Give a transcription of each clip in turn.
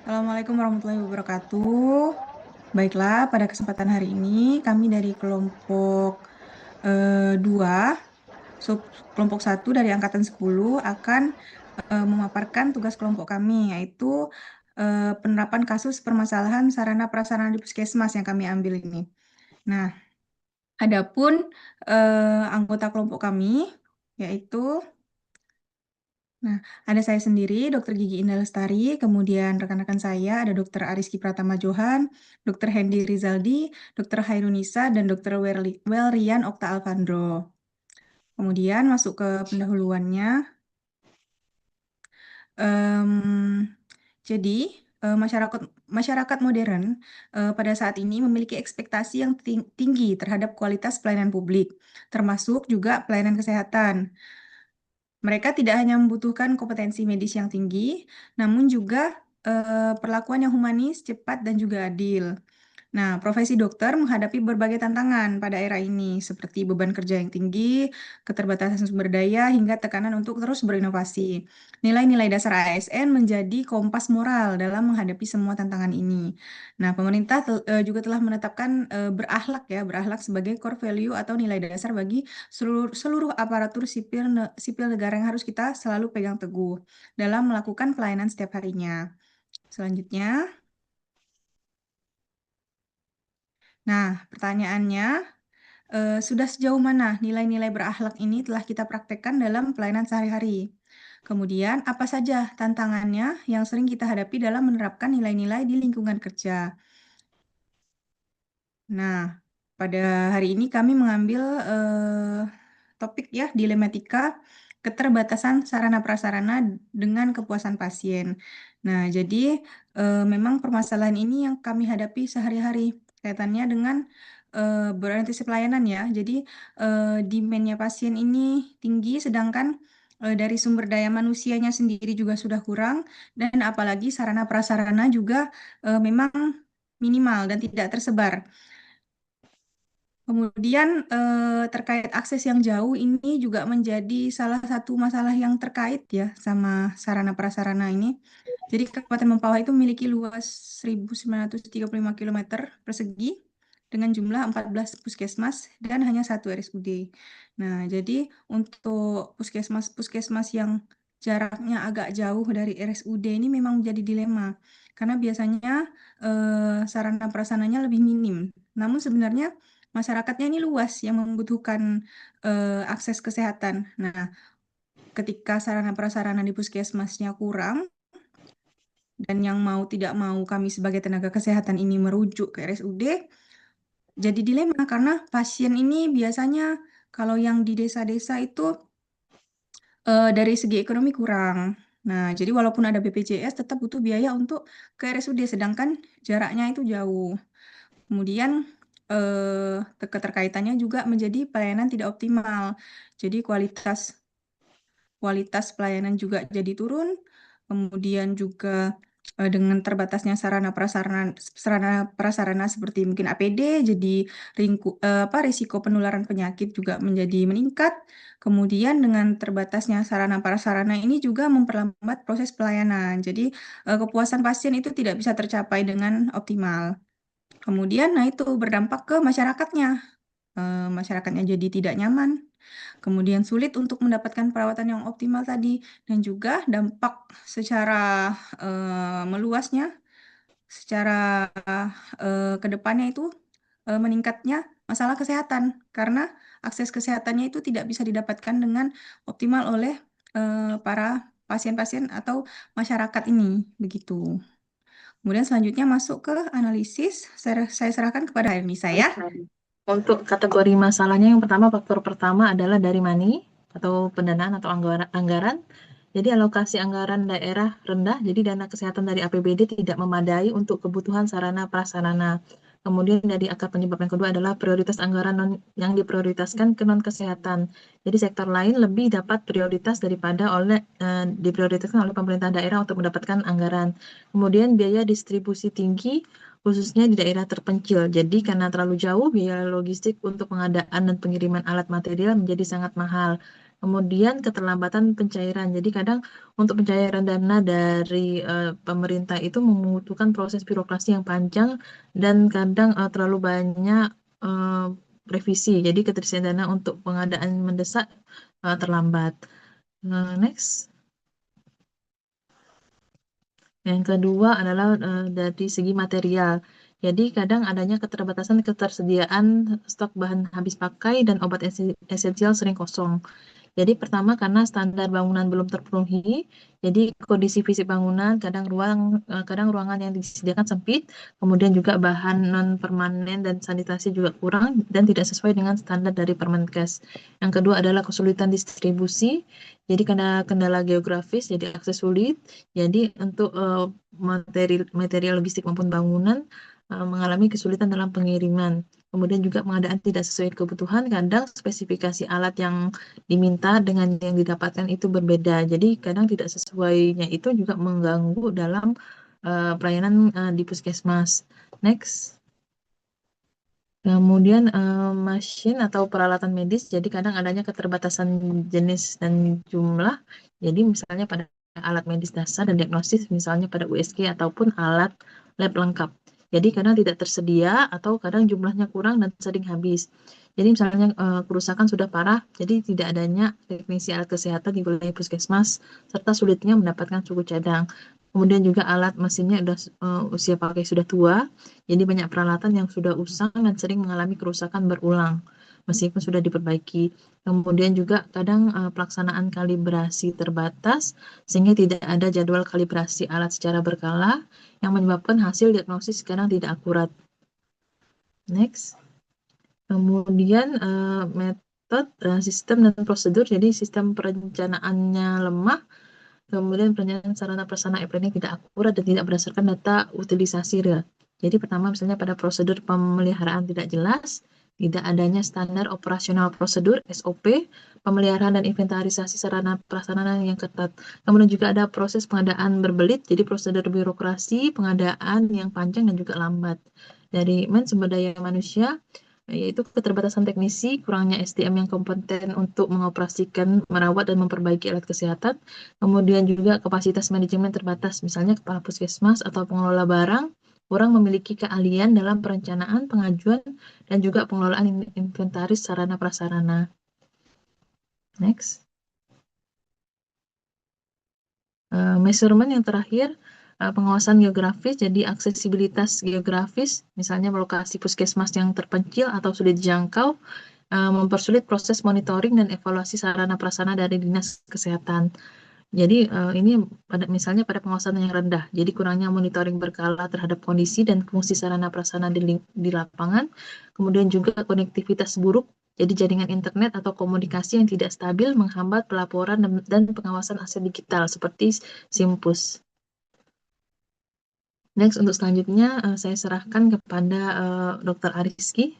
Assalamualaikum warahmatullahi wabarakatuh. Baiklah, pada kesempatan hari ini kami dari kelompok 2, kelompok 1 dari angkatan 10 akan memaparkan tugas kelompok kami, yaitu penerapan kasus permasalahan sarana prasarana di puskesmas yang kami ambil ini. Nah, adapun anggota kelompok kami, yaitu Nah, ada saya sendiri, Dr. Gigi Indah Lestari, kemudian rekan-rekan saya ada Dr. Ariski Pratama Johan, Dr. Hendy Rizaldi, Dr. Hairunisa, dan Dr. Welrian Okta Alvandro. Kemudian masuk ke pendahuluannya. Em, jadi, masyarakat masyarakat modern pada saat ini memiliki ekspektasi yang tinggi terhadap kualitas pelayanan publik, termasuk juga pelayanan kesehatan. Mereka tidak hanya membutuhkan kompetensi medis yang tinggi, namun juga perlakuan yang humanis, cepat, dan juga adil. Nah, profesi dokter menghadapi berbagai tantangan pada era ini, seperti beban kerja yang tinggi, keterbatasan sumber daya, hingga tekanan untuk terus berinovasi. Nilai-nilai dasar ASN menjadi kompas moral dalam menghadapi semua tantangan ini. Nah, pemerintah juga telah menetapkan berakhlak sebagai core value atau nilai dasar bagi seluruh aparatur sipil negara yang harus kita selalu pegang teguh dalam melakukan pelayanan setiap harinya. Selanjutnya, nah, pertanyaannya, sudah sejauh mana nilai-nilai berakhlak ini telah kita praktekkan dalam pelayanan sehari-hari? Kemudian, apa saja tantangannya yang sering kita hadapi dalam menerapkan nilai-nilai di lingkungan kerja? Nah, pada hari ini kami mengambil topik ya, dilematika keterbatasan sarana prasarana dengan kepuasan pasien. Nah, jadi memang permasalahan ini yang kami hadapi sehari-hari kaitannya dengan berorientasi pelayanan ya. Jadi demand-nya pasien ini tinggi, sedangkan dari sumber daya manusianya sendiri juga sudah kurang, dan apalagi sarana prasarana juga memang minimal dan tidak tersebar. Kemudian terkait akses yang jauh ini juga menjadi salah satu masalah yang terkait ya sama sarana prasarana ini. Jadi Kabupaten Mempawah itu memiliki luas 1.935 km persegi dengan jumlah 14 puskesmas dan hanya satu RSUD. Nah, jadi untuk puskesmas-puskesmas yang jaraknya agak jauh dari RSUD ini memang menjadi dilema karena biasanya sarana prasarananya lebih minim. Namun sebenarnya masyarakatnya ini luas yang membutuhkan akses kesehatan. Nah, ketika sarana prasarana di puskesmasnya kurang dan yang mau tidak mau kami sebagai tenaga kesehatan ini merujuk ke RSUD, jadi dilema karena pasien ini biasanya kalau yang di desa-desa itu dari segi ekonomi kurang. Nah, jadi walaupun ada BPJS tetap butuh biaya untuk ke RSUD, sedangkan jaraknya itu jauh. Kemudian keterkaitannya juga menjadi pelayanan tidak optimal. Jadi kualitas pelayanan juga jadi turun. Kemudian juga dengan terbatasnya sarana prasarana seperti mungkin APD, jadi risiko penularan penyakit juga menjadi meningkat. Kemudian dengan terbatasnya sarana prasarana ini juga memperlambat proses pelayanan. Jadi kepuasan pasien itu tidak bisa tercapai dengan optimal. Kemudian, nah itu berdampak ke masyarakatnya. Masyarakatnya jadi tidak nyaman. Kemudian sulit untuk mendapatkan perawatan yang optimal tadi. Dan juga dampak secara meluasnya, secara kedepannya itu meningkatnya masalah kesehatan. Karena akses kesehatannya itu tidak bisa didapatkan dengan optimal oleh para pasien-pasien atau masyarakat ini. Begitu. Kemudian selanjutnya masuk ke analisis. Saya serahkan kepada Nisa ya. Untuk kategori masalahnya, yang pertama, faktor pertama adalah dari money atau pendanaan atau anggaran. Jadi alokasi anggaran daerah rendah, jadi dana kesehatan dari APBD tidak memadai untuk kebutuhan sarana prasarana. Kemudian dari akar penyebab yang kedua adalah prioritas anggaran yang diprioritaskan ke non kesehatan. Jadi sektor lain lebih dapat prioritas daripada diprioritaskan oleh pemerintah daerah untuk mendapatkan anggaran. Kemudian biaya distribusi tinggi, khususnya di daerah terpencil. Jadi karena terlalu jauh, biaya logistik untuk pengadaan dan pengiriman alat material menjadi sangat mahal. Kemudian keterlambatan pencairan. Jadi kadang untuk pencairan dana dari pemerintah itu membutuhkan proses birokrasi yang panjang dan kadang terlalu banyak eh, revisi. Jadi ketersediaan dana untuk pengadaan mendesak terlambat. Next. Yang kedua adalah dari segi material. Jadi kadang adanya ketersediaan stok bahan habis pakai dan obat esensial sering kosong. Jadi pertama karena standar bangunan belum terpenuhi, jadi kondisi fisik bangunan kadang ruangan yang disediakan sempit, kemudian juga bahan non permanen dan sanitasi juga kurang dan tidak sesuai dengan standar dari Permenkes. Yang kedua adalah kesulitan distribusi, jadi karena kendala geografis, jadi akses sulit. Jadi untuk materi logistik maupun bangunan mengalami kesulitan dalam pengiriman. Kemudian juga pengadaan tidak sesuai kebutuhan, kadang spesifikasi alat yang diminta dengan yang didapatkan itu berbeda. Jadi kadang tidak sesuainya itu juga mengganggu dalam pelayanan di puskesmas. Next. Kemudian mesin atau peralatan medis, jadi kadang adanya keterbatasan jenis dan jumlah. Jadi misalnya pada alat medis dasar dan diagnosis, misalnya pada USG ataupun alat lab lengkap. Jadi kadang tidak tersedia atau kadang jumlahnya kurang dan sering habis. Jadi misalnya kerusakan sudah parah, jadi tidak adanya teknisi alat kesehatan di wilayah puskesmas, serta sulitnya mendapatkan suku cadang. Kemudian juga alat mesinnya sudah usia pakai sudah tua, jadi banyak peralatan yang sudah usang dan sering mengalami kerusakan berulang meskipun sudah diperbaiki. Kemudian juga kadang pelaksanaan kalibrasi terbatas sehingga tidak ada jadwal kalibrasi alat secara berkala yang menyebabkan hasil diagnosis kadang tidak akurat. Next. Kemudian sistem dan prosedur, jadi sistem perencanaannya lemah, kemudian perencanaan sarana prasarana e-planning tidak akurat dan tidak berdasarkan data utilisasi real. Jadi pertama misalnya pada prosedur pemeliharaan tidak jelas, tidak adanya standar operasional prosedur SOP, pemeliharaan dan inventarisasi sarana prasarana yang ketat. Kemudian juga ada proses pengadaan berbelit, jadi prosedur birokrasi, pengadaan yang panjang dan juga lambat. Dari sumber daya manusia, yaitu keterbatasan teknisi, kurangnya SDM yang kompeten untuk mengoperasikan, merawat, dan memperbaiki alat kesehatan. Kemudian juga kapasitas manajemen terbatas, misalnya kepala puskesmas atau pengelola barang kurang memiliki keahlian dalam perencanaan, pengajuan, dan juga pengelolaan inventaris sarana prasarana. Next. Measurement yang terakhir, pengawasan geografis, jadi aksesibilitas geografis, misalnya lokasi puskesmas yang terpencil atau sulit dijangkau, mempersulit proses monitoring dan evaluasi sarana prasarana dari Dinas Kesehatan. Jadi ini misalnya pada pengawasan yang rendah, jadi kurangnya monitoring berkala terhadap kondisi dan fungsi sarana prasarana di lapangan, kemudian juga konektivitas buruk, jadi jaringan internet atau komunikasi yang tidak stabil menghambat pelaporan dan pengawasan aset digital seperti Simpus. Next, untuk selanjutnya saya serahkan kepada Dr. Ariski.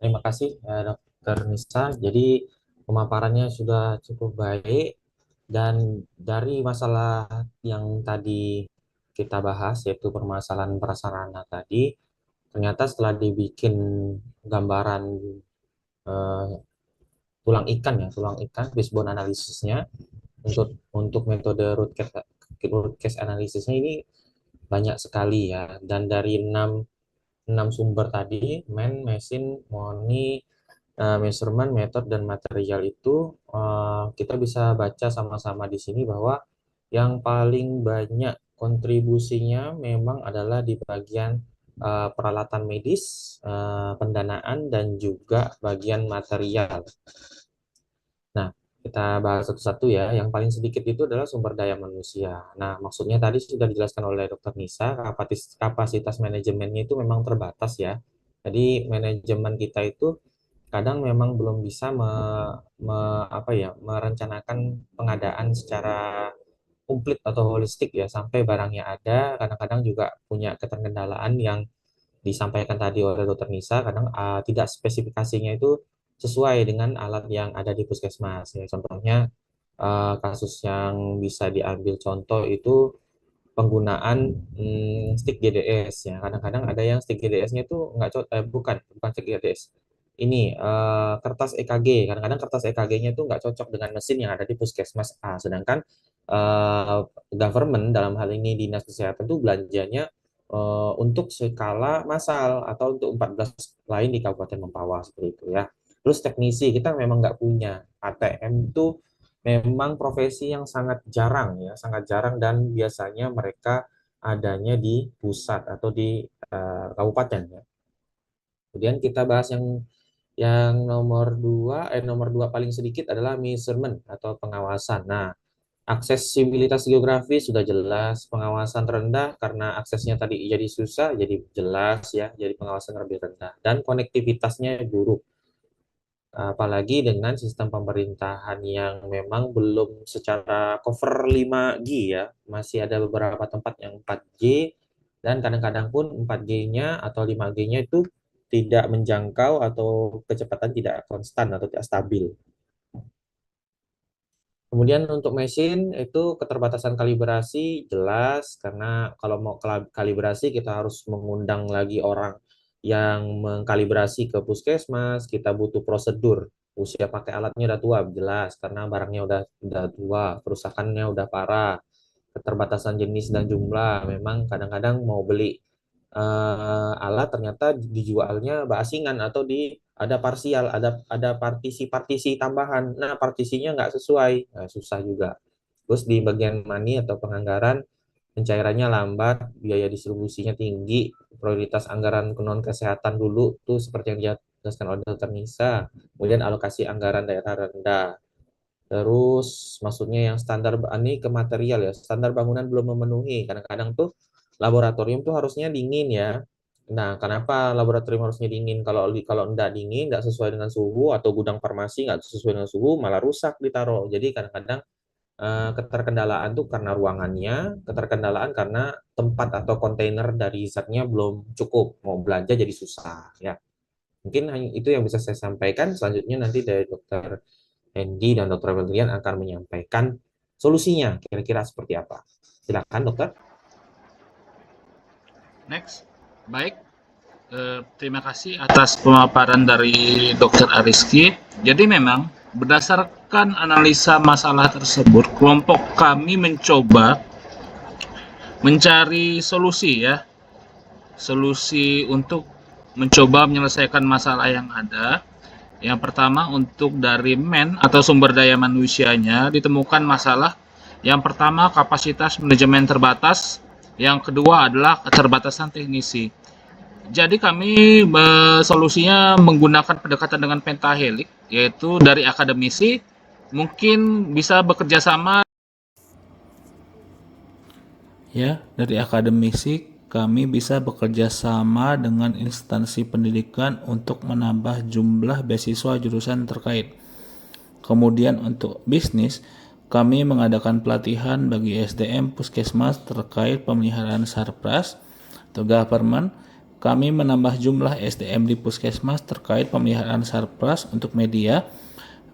Terima kasih Dr. Nisa. Jadi pemaparannya sudah cukup baik dan dari masalah yang tadi kita bahas yaitu permasalahan prasarana tadi, ternyata setelah dibikin gambaran eh, tulang ikan fishbone analisisnya untuk metode root case analisisnya ini banyak sekali ya, dan dari enam sumber tadi, mesin, moni, measurement, method, dan material itu kita bisa baca sama-sama di sini bahwa yang paling banyak kontribusinya memang adalah di bagian peralatan medis, pendanaan, dan juga bagian material. Nah, kita bahas satu-satu ya. Yang paling sedikit itu adalah sumber daya manusia. Nah, maksudnya tadi sudah dijelaskan oleh Dr. Nisa, kapasitas manajemennya itu memang terbatas ya. Jadi manajemen kita itu kadang memang belum bisa merencanakan pengadaan secara komplit atau holistik ya, sampai barangnya ada. Kadang-kadang juga punya keterkendala yang disampaikan tadi oleh Dr. Nisa, kadang tidak spesifikasinya itu sesuai dengan alat yang ada di puskesmas. Ya, contohnya kasus yang bisa diambil contoh itu penggunaan stick GDS ya. Kadang-kadang ada yang stick GDS-nya itu nggak bukan stick GDS. ini kertas EKG. Kadang-kadang kertas EKG-nya itu nggak cocok dengan mesin yang ada di puskesmas A. Sedangkan eh, government dalam hal ini dinas kesehatan itu belanjanya untuk skala massal atau untuk 14 lain di Kabupaten Mempawah seperti itu ya. Terus teknisi kita memang nggak punya. ATM itu memang profesi yang sangat jarang ya, sangat jarang dan biasanya mereka adanya di pusat atau di kabupaten ya. Kemudian kita bahas yang nomor dua paling sedikit adalah measurement atau pengawasan. Nah, aksesibilitas geografis sudah jelas, pengawasan rendah karena aksesnya tadi jadi susah, jadi jelas ya, jadi pengawasan lebih rendah dan konektivitasnya buruk. Apalagi dengan sistem pemerintahan yang memang belum secara cover 5G ya, masih ada beberapa tempat yang 4G dan kadang-kadang pun 4G-nya atau 5G-nya itu tidak menjangkau atau kecepatan tidak konstan atau tidak stabil. Kemudian untuk mesin itu keterbatasan kalibrasi jelas karena kalau mau kalibrasi kita harus mengundang lagi orang yang mengkalibrasi ke puskesmas, kita butuh prosedur. Usia pakai alatnya udah tua jelas karena barangnya udah tua, kerusakannya udah parah. Keterbatasan jenis dan jumlah memang kadang-kadang mau beli alat ternyata dijualnya baasingan atau ada parsial, ada partisi-partisi tambahan. Nah, partisinya nggak sesuai, nah, susah juga. Terus di bagian money atau penganggaran, pencairannya lambat, biaya distribusinya tinggi, prioritas anggaran non kesehatan dulu tuh seperti yang dijelaskan oleh Dr. Nisa. Kemudian alokasi anggaran daerah rendah. Terus maksudnya yang standar ini ke material ya, standar bangunan belum memenuhi. Kadang-kadang tuh laboratorium tuh harusnya dingin ya. Nah, kenapa laboratorium harusnya dingin? Kalau enggak dingin, enggak sesuai dengan suhu atau gudang farmasi enggak sesuai dengan suhu, malah rusak ditaruh. Jadi kadang-kadang keterkendalaan tuh karena ruangannya, keterkendalaan karena tempat atau kontainer dari zatnya belum cukup. Mau belanja jadi susah ya. Mungkin hanya itu yang bisa saya sampaikan. Selanjutnya nanti dari Dokter Hendy dan Dokter Febrian akan menyampaikan solusinya kira-kira seperti apa. Silakan dokter. Next. Baik. Terima kasih atas pemaparan dari Dr. Ariski. Jadi memang berdasarkan analisa masalah tersebut, kelompok kami mencoba mencari solusi ya. Solusi untuk mencoba menyelesaikan masalah yang ada. Yang pertama untuk dari atau sumber daya manusianya ditemukan masalah. Yang pertama kapasitas manajemen terbatas, yang kedua adalah keterbatasan teknisi. Jadi kami solusinya menggunakan pendekatan dengan pentahelik, yaitu dari akademisi mungkin bisa bekerja sama ya, dari akademisi kami bisa bekerja sama dengan instansi pendidikan untuk menambah jumlah beasiswa jurusan terkait. Kemudian untuk bisnis, kami mengadakan pelatihan bagi SDM Puskesmas terkait pemeliharaan sarpras atau government. Kami menambah jumlah SDM di Puskesmas terkait pemeliharaan sarpras untuk media,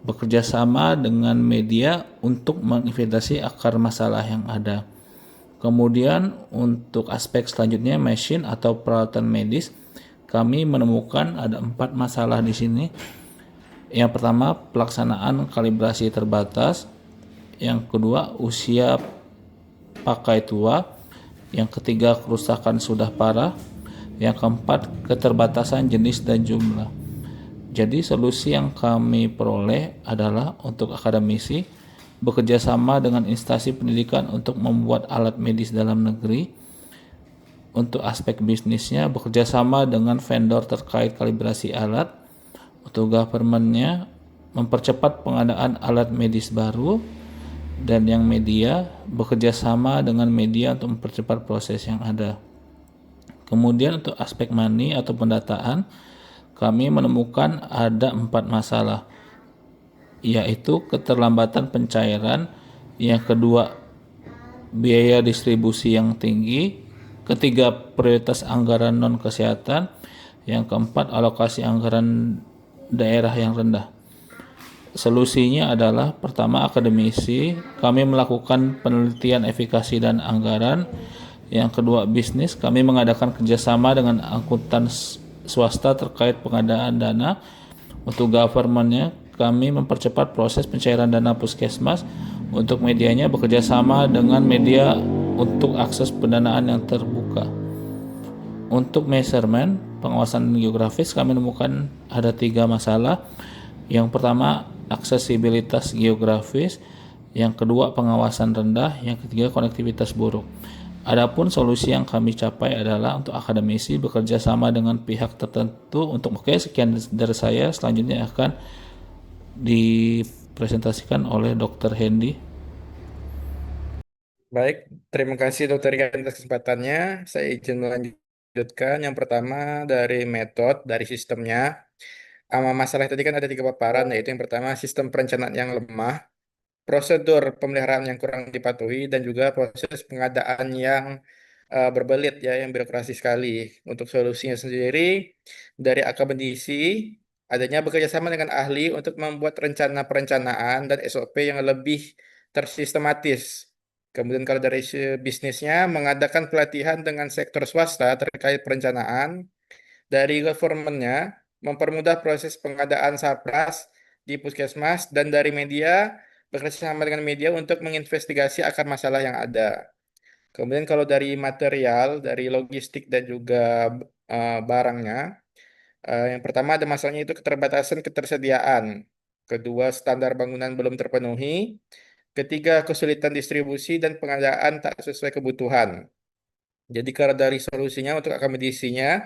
bekerja sama dengan media untuk menginventarisasi akar masalah yang ada. Kemudian untuk aspek selanjutnya mesin atau peralatan medis, kami menemukan ada 4 masalah di sini. Yang pertama, pelaksanaan kalibrasi terbatas. Yang kedua, usia pakai tua. Yang ketiga, kerusakan sudah parah. Yang keempat, keterbatasan jenis dan jumlah. Jadi solusi yang kami peroleh adalah untuk akademisi bekerja sama dengan instansi pendidikan untuk membuat alat medis dalam negeri. Untuk aspek bisnisnya bekerja sama dengan vendor terkait kalibrasi alat. Untuk governmentnya mempercepat pengadaan alat medis baru. Dan yang media bekerja sama dengan media untuk mempercepat proses yang ada. Kemudian untuk aspek money atau pendataan, kami menemukan ada 4 masalah, yaitu keterlambatan pencairan, yang kedua biaya distribusi yang tinggi, ketiga prioritas anggaran non kesehatan, yang keempat alokasi anggaran daerah yang rendah. Solusinya adalah pertama akademisi, kami melakukan penelitian efikasi dan anggaran. Yang kedua bisnis, kami mengadakan kerjasama dengan angkutan swasta terkait pengadaan dana. Untuk government-nya, kami mempercepat proses pencairan dana puskesmas. Untuk medianya bekerja sama dengan media untuk akses pendanaan yang terbuka. Untuk measurement, pengawasan geografis, kami menemukan ada 3 masalah. Yang pertama, aksesibilitas geografis. Yang kedua, pengawasan rendah. Yang ketiga, konektivitas buruk. Adapun solusi yang kami capai adalah untuk akademisi bekerja sama dengan pihak tertentu untuk sekian dari saya. Selanjutnya akan dipresentasikan oleh Dr. Hendy. Baik, terima kasih Dokter Ika atas kesempatannya. Saya izin melanjutkan. Yang pertama dari metode, dari sistemnya. Masalah tadi kan ada 3 paparan, yaitu yang pertama sistem perencanaan yang lemah, prosedur pemeliharaan yang kurang dipatuhi, dan juga proses pengadaan yang berbelit ya, yang birokrasi sekali. Untuk solusinya sendiri dari akademisi, adanya bekerja sama dengan ahli untuk membuat rencana perencanaan dan SOP yang lebih tersistematis. Kemudian kalau dari bisnisnya, mengadakan pelatihan dengan sektor swasta terkait perencanaan. Dari government-nya, mempermudah proses pengadaan SAPRAS di puskesmas, dan dari media, bekerja sama dengan media untuk menginvestigasi akar masalah yang ada. Kemudian kalau dari material, dari logistik dan juga barangnya, yang pertama ada masalahnya itu keterbatasan ketersediaan. Kedua, standar bangunan belum terpenuhi. Ketiga, kesulitan distribusi dan pengadaan tak sesuai kebutuhan. Jadi kalau dari solusinya untuk akomodasinya,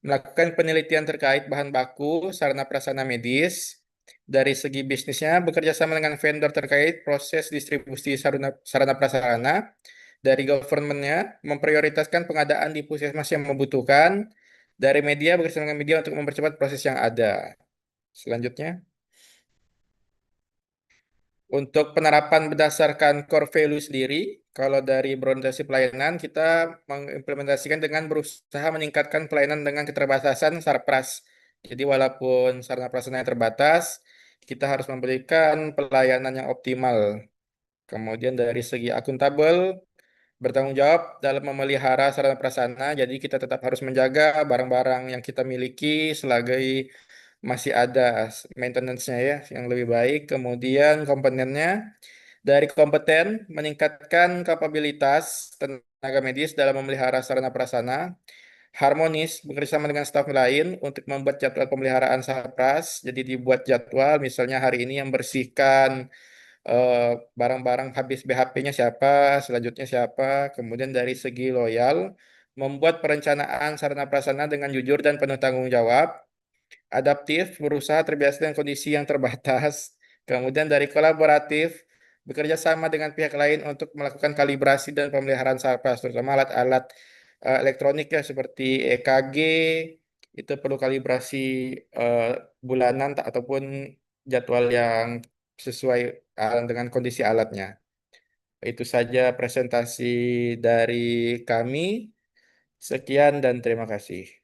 melakukan penelitian terkait bahan baku, sarana prasarana medis. Dari segi bisnisnya, bekerja sama dengan vendor terkait proses distribusi sarana prasarana. Dari government-nya, memprioritaskan pengadaan di puskesmas yang membutuhkan. Dari media, bekerja sama dengan media untuk mempercepat proses yang ada. Selanjutnya, untuk penerapan berdasarkan core value sendiri, kalau dari berorientasi pelayanan, kita mengimplementasikan dengan berusaha meningkatkan pelayanan dengan keterbatasan Sarpras. Jadi walaupun sarana prasarana terbatas, kita harus memberikan pelayanan yang optimal. Kemudian dari segi akuntabel, bertanggung jawab dalam memelihara sarana prasarana, jadi kita tetap harus menjaga barang-barang yang kita miliki selagi masih ada maintenance-nya ya yang lebih baik. Kemudian komponennya dari kompeten meningkatkan kapabilitas tenaga medis dalam memelihara sarana prasarana, harmonis bekerjasama dengan staf lain untuk membuat jadwal pemeliharaan SAPRAS. Jadi dibuat jadwal, misalnya hari ini yang bersihkan eh, barang-barang habis BHP-nya siapa, selanjutnya siapa. Kemudian dari segi loyal, membuat perencanaan sarana prasarana dengan jujur dan penuh tanggung jawab, adaptif, berusaha terbiasa dengan kondisi yang terbatas. Kemudian dari kolaboratif, bekerja sama dengan pihak lain untuk melakukan kalibrasi dan pemeliharaan SARPAS, terutama alat-alat elektronik ya seperti EKG, itu perlu kalibrasi eh, bulanan ataupun jadwal yang sesuai dengan kondisi alatnya. Itu saja presentasi dari kami. Sekian dan terima kasih.